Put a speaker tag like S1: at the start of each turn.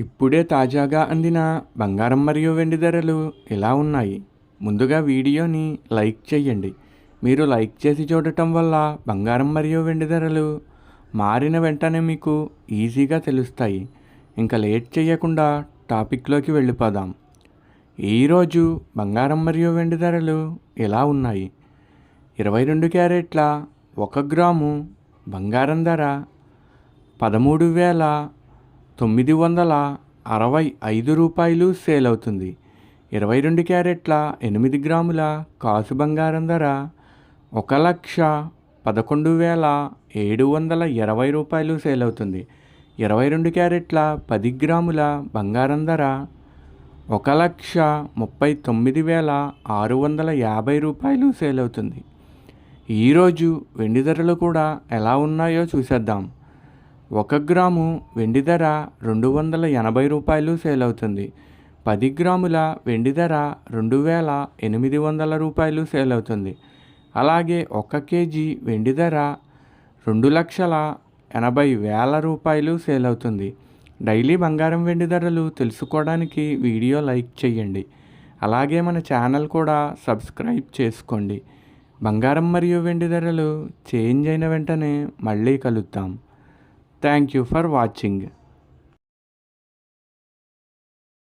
S1: ఇప్పుడే తాజాగా అందిన బంగారం మరియు వెండి ధరలు ఎలా ఉన్నాయి? ముందుగా వీడియోని లైక్ చేయండి. మీరు లైక్ చేసి చూడటం వల్ల బంగారం మరియు వెండి ధరలు మారిన వెంటనే మీకు ఈజీగా తెలుస్తాయి. ఇంకా లేట్ చేయకుండా టాపిక్లోకి వెళ్ళిపోదాం. ఈరోజు బంగారం మరియు వెండి ధరలు ఎలా ఉన్నాయి? 22 క్యారెట్ల 1 గ్రాము బంగారం ధర 13,965 రూపాయలు సేల్ అవుతుంది. 22 క్యారెట్ల 8 గ్రాముల కాసు బంగారం ధర 1,11,720 రూపాయలు సేల్ అవుతుంది. 22 క్యారెట్ల 10 గ్రాముల బంగారం ధర 1,39,650 రూపాయలు సేల్ అవుతుంది. ఈరోజు వెండి ధరలు కూడా ఎలా ఉన్నాయో చూసేద్దాం. 1 గ్రాము వెండి ధర 280 రూపాయలు సేల్ అవుతుంది. 10 గ్రాముల వెండి ధర 2,800 రూపాయలు సేల్ అవుతుంది. అలాగే 1 కేజీ వెండి ధర 2,80,000 రూపాయలు సేల్ అవుతుంది. డైలీ బంగారం వెండి ధరలు తెలుసుకోవడానికి వీడియో లైక్ చేయండి. అలాగే మన ఛానల్ కూడా సబ్స్క్రైబ్ చేసుకోండి. బంగారం మరియు వెండి ధరలు చేంజ్ అయిన వెంటనే మళ్ళీ కలుద్దాం. Thank you for watching.